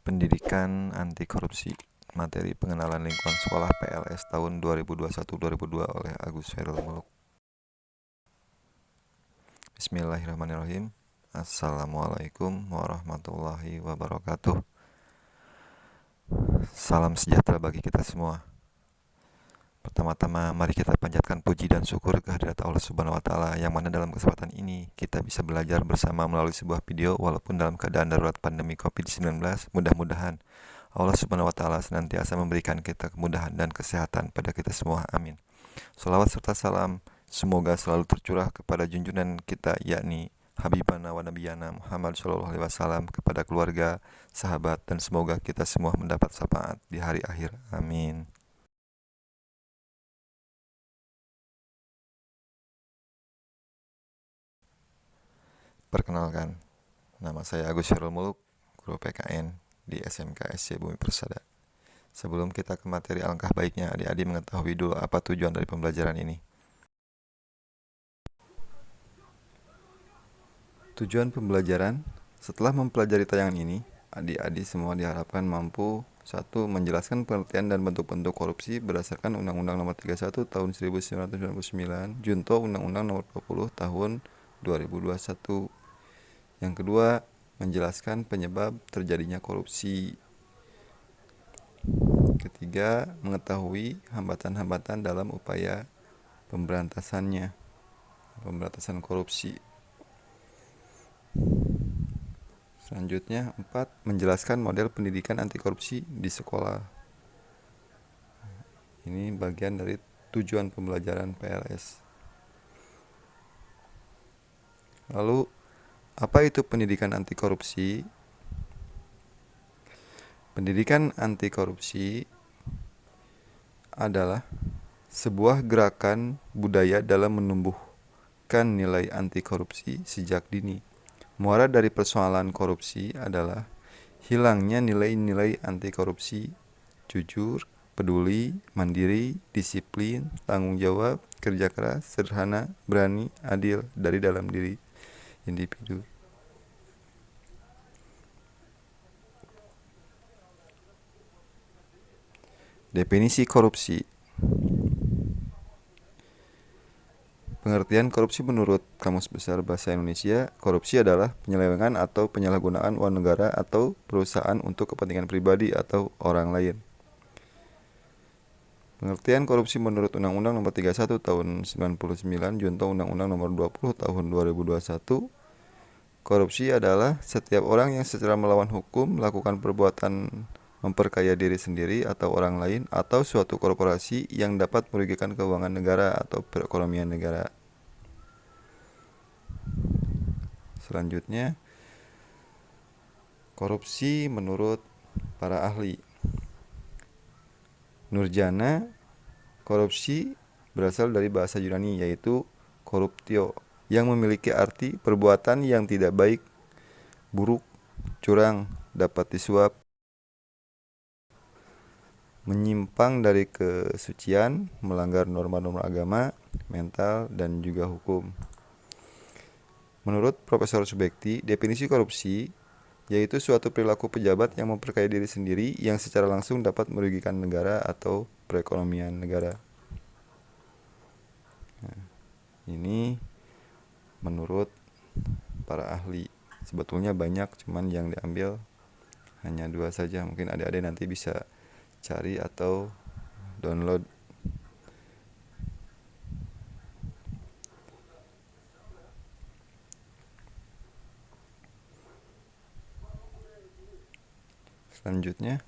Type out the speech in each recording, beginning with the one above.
Pendidikan Anti Korupsi, materi pengenalan lingkungan sekolah PLS tahun 2021-2022 oleh Agus Hairul Muluk. Bismillahirrahmanirrahim. Assalamualaikum warahmatullahi wabarakatuh. Salam sejahtera bagi kita semua. Pertama-tama mari kita panjatkan puji dan syukur kehadirat Allah Subhanahu wa taala yang mana dalam kesempatan ini kita bisa belajar bersama melalui sebuah video walaupun dalam keadaan darurat pandemi Covid-19. Mudah-mudahan Allah Subhanahu wa taala senantiasa memberikan kita kemudahan dan kesehatan pada kita semua. Amin. Shalawat serta salam semoga selalu tercurah kepada junjungan kita yakni Habibana wa Nabiyana Muhammad SAW, kepada keluarga, sahabat, dan semoga kita semua mendapat syafaat di hari akhir. Amin. Perkenalkan, nama saya Agus Hairul Muluk, guru PKN di SMK SC Bumi Persada. Sebelum kita ke materi, alangkah baiknya adik-adik mengetahui dulu apa tujuan dari pembelajaran ini. Tujuan pembelajaran, setelah mempelajari tayangan ini, adik-adik semua diharapkan mampu 1. Menjelaskan pengertian dan bentuk-bentuk korupsi berdasarkan Undang-Undang Nomor 31 Tahun 1999, Junto Undang-Undang Nomor 20 Tahun 2021. Yang kedua, menjelaskan penyebab terjadinya korupsi. Ketiga, mengetahui hambatan-hambatan dalam upaya pemberantasan korupsi. Selanjutnya, 4. Menjelaskan model pendidikan anti korupsi di sekolah. Ini bagian dari tujuan pembelajaran PLS. Lalu, apa itu pendidikan anti korupsi? Pendidikan anti korupsi adalah sebuah gerakan budaya dalam menumbuhkan nilai anti korupsi sejak dini. Muara dari persoalan korupsi adalah hilangnya nilai-nilai anti korupsi, jujur, peduli, mandiri, disiplin, tanggung jawab, kerja keras, sederhana, berani, adil dari dalam diri individu. Definisi korupsi. Pengertian korupsi menurut Kamus Besar Bahasa Indonesia, korupsi adalah penyelewengan atau penyalahgunaan uang negara atau perusahaan untuk kepentingan pribadi atau orang lain. Pengertian korupsi menurut Undang-Undang Nomor 31 Tahun 99, Junto Undang-Undang Nomor 20 Tahun 2021, korupsi adalah setiap orang yang secara melawan hukum melakukan perbuatan memperkaya diri sendiri atau orang lain atau suatu korporasi yang dapat merugikan keuangan negara atau perekonomian negara. Selanjutnya, korupsi menurut para ahli. Nurjana, korupsi berasal dari bahasa Yunani yaitu koruptio, yang memiliki arti perbuatan yang tidak baik, buruk, curang, dapat disuap, menyimpang dari kesucian, melanggar norma-norma agama, mental, dan juga hukum. Menurut Profesor Subekti, definisi korupsi yaitu suatu perilaku pejabat yang memperkaya diri sendiri yang secara langsung dapat merugikan negara atau perekonomian negara. Nah, ini menurut para ahli. Sebetulnya banyak, cuman yang diambil hanya 2 saja. Mungkin adik-adik nanti bisa cari atau download. Selanjutnya,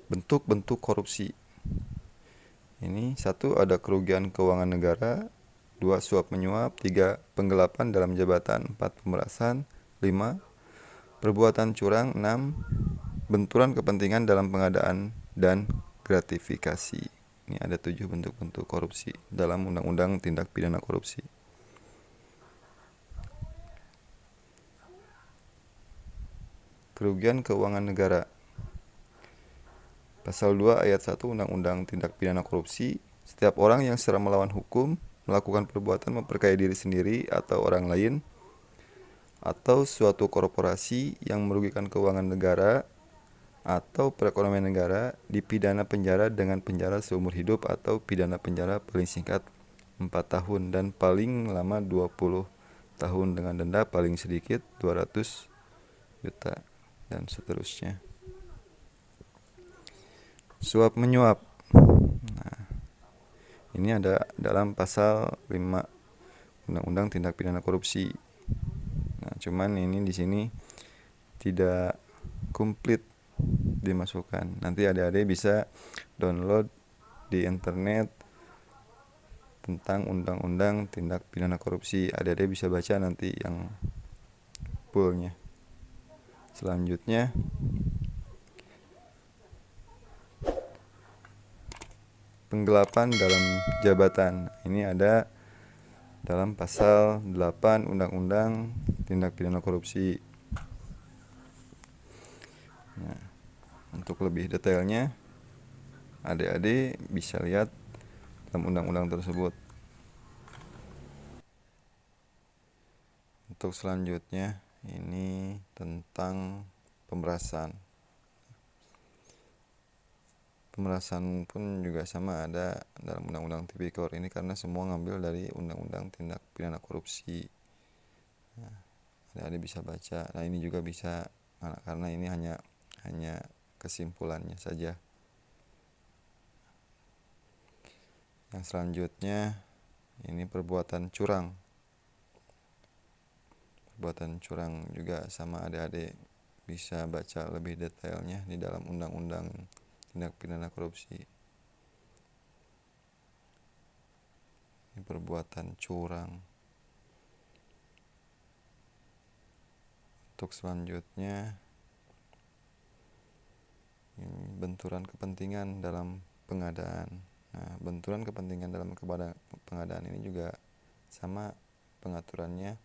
bentuk-bentuk korupsi. Ini 1. Ada kerugian keuangan negara, 2. Suap menyuap, 3. Penggelapan dalam jabatan, 4. Pemerasan, 5. Perbuatan curang, 6. Benturan kepentingan dalam pengadaan dan gratifikasi. Ini ada 7 bentuk-bentuk korupsi dalam Undang-Undang Tindak Pidana Korupsi. Kerugian keuangan negara. Pasal 2 ayat 1 Undang-Undang Tindak Pidana Korupsi, setiap orang yang secara melawan hukum melakukan perbuatan memperkaya diri sendiri atau orang lain atau suatu korporasi yang merugikan keuangan negara atau perekonomian negara dipidana penjara dengan penjara seumur hidup atau pidana penjara paling singkat 4 tahun dan paling lama 20 tahun dengan denda paling sedikit 200 juta dan seterusnya. Suap menyuap. Nah, ini ada dalam pasal 5 Undang-Undang Tindak Pidana Korupsi. Nah, cuman ini di sini tidak komplit dimasukkan. Nanti adik-adik bisa download di internet tentang Undang-Undang Tindak Pidana Korupsi. Adik-adik bisa baca nanti yang fullnya. Selanjutnya penggelapan dalam jabatan. Ini ada dalam pasal 8 Undang-Undang Tindak Pidana Korupsi. Nah, untuk lebih detailnya adik-adik bisa lihat dalam undang-undang tersebut. Untuk selanjutnya ini tentang pemerasan. Pemerasan pun juga sama ada dalam Undang-Undang Tipikor ini karena semua ngambil dari Undang-Undang Tindak Pidana Korupsi. Nah, adik-adik bisa baca. Nah, ini juga bisa karena ini hanya kesimpulannya saja. Yang selanjutnya ini perbuatan curang. Perbuatan curang juga sama, adik-adik bisa baca lebih detailnya di dalam Undang-Undang Tindak Pidana Korupsi. Ini perbuatan curang. Untuk selanjutnya ini benturan kepentingan dalam pengadaan. Nah, benturan kepentingan dalam pengadaan ini juga sama pengaturannya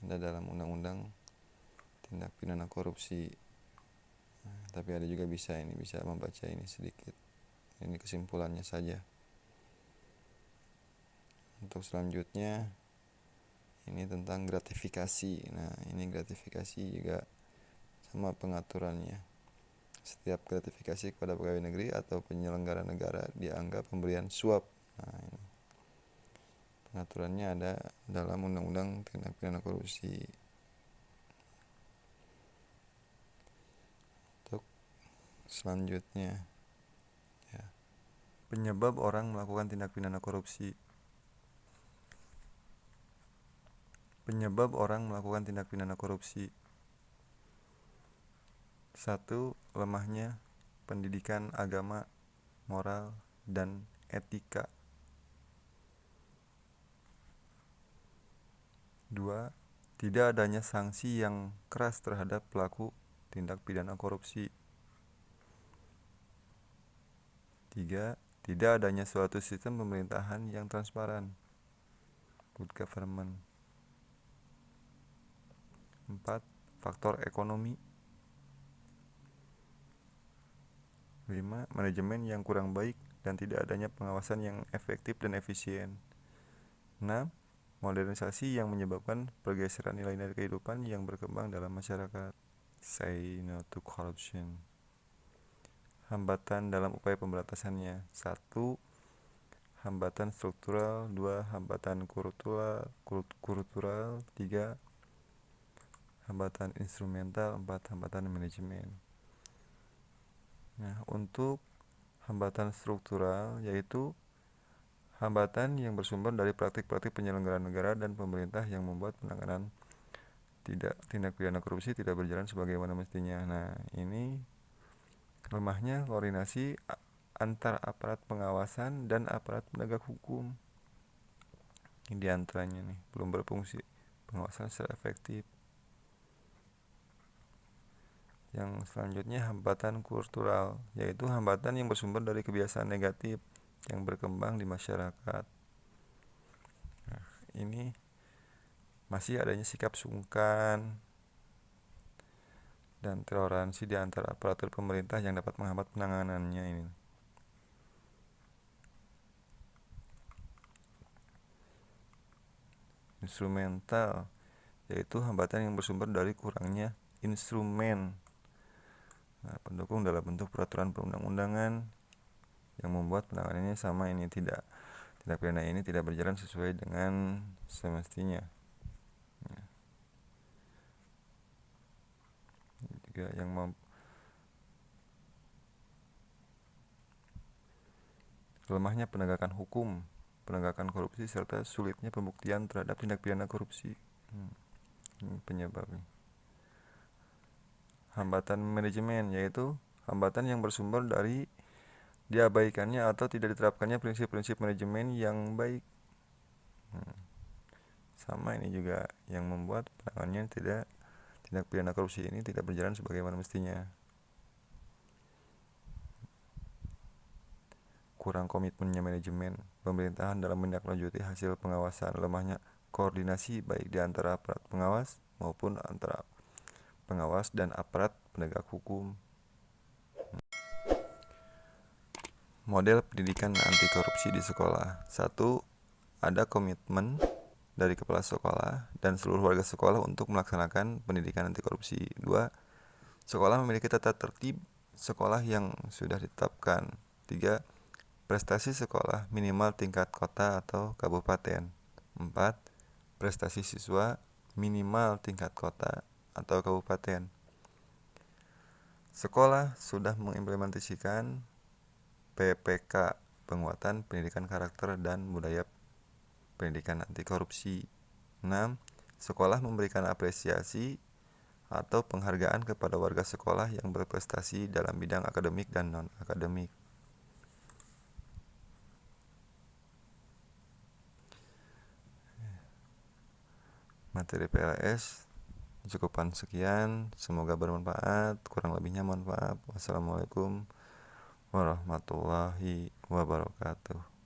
ada dalam Undang-Undang Tindak Pidana Korupsi. Nah, tapi ada juga bisa membaca ini sedikit. Ini kesimpulannya saja. Untuk selanjutnya ini tentang gratifikasi. Nah, ini gratifikasi juga sama pengaturannya. Setiap gratifikasi kepada pegawai negeri atau penyelenggara negara dianggap pemberian suap. Nah, ini pengaturannya ada dalam Undang-Undang Tindak Pidana Korupsi. Untuk selanjutnya ya, penyebab orang melakukan tindak pidana korupsi. Penyebab orang melakukan tindak pidana korupsi. 1. Lemahnya pendidikan agama, moral, dan etika. 2. Tidak adanya sanksi yang keras terhadap pelaku tindak pidana korupsi. 3. Tidak adanya suatu sistem pemerintahan yang transparan, good government. 4. Faktor ekonomi. 5. Manajemen yang kurang baik dan tidak adanya pengawasan yang efektif dan efisien. 6. Modernisasi yang menyebabkan pergeseran nilai-nilai kehidupan yang berkembang dalam masyarakat. Say no to corruption. Hambatan dalam upaya pemberantasannya. 1. Hambatan struktural. 2. Hambatan kultural. 3. Hambatan instrumental. 4. Hambatan manajemen. Nah, untuk hambatan struktural yaitu hambatan yang bersumber dari praktik-praktik penyelenggaraan negara dan pemerintah yang membuat penanganan tindak pidana korupsi tidak berjalan sebagaimana mestinya. Nah, ini lemahnya koordinasi antar aparat pengawasan dan aparat penegak hukum. Ini diantaranya nih, belum berfungsi pengawasan secara efektif. Yang selanjutnya hambatan kultural, yaitu hambatan yang bersumber dari kebiasaan negatif yang berkembang di masyarakat. Nah, ini masih adanya sikap sungkan dan toleransi di antara aparatur pemerintah yang dapat menghambat penanganannya ini. Instrumental yaitu hambatan yang bersumber dari kurangnya instrumen pendukung dalam bentuk peraturan perundang-undangan yang membuat penanganannya sama ini tindak pidana ini tidak berjalan sesuai dengan semestinya. Juga yang lemahnya penegakan hukum, penegakan korupsi, serta sulitnya pembuktian terhadap tindak pidana korupsi. Ini penyebabnya. Hambatan manajemen, yaitu hambatan yang bersumber dari diabaikannya atau tidak diterapkannya prinsip-prinsip manajemen yang baik. Sama ini juga yang membuat penanganannya tindak pidana korupsi ini tidak berjalan sebagaimana mestinya. Kurang komitmennya manajemen pemerintahan dalam menindaklanjuti hasil pengawasan, lemahnya koordinasi baik di antara aparat pengawas maupun antara pengawas dan aparat penegak hukum. Model pendidikan anti korupsi di sekolah. 1. Ada komitmen dari kepala sekolah dan seluruh warga sekolah untuk melaksanakan pendidikan anti korupsi. 2. Sekolah memiliki tata tertib sekolah yang sudah ditetapkan. 3. Prestasi sekolah minimal tingkat kota atau kabupaten. 4. Prestasi siswa minimal tingkat kota atau kabupaten. Sekolah sudah mengimplementasikan PPK, penguatan pendidikan karakter dan budaya pendidikan anti korupsi. 6. Sekolah memberikan apresiasi atau penghargaan kepada warga sekolah yang berprestasi dalam bidang akademik dan non-akademik. Materi PLS cukupan sekian, semoga bermanfaat, kurang lebihnya mohon maaf. Wassalamualaikum warahmatullahi wabarakatuh.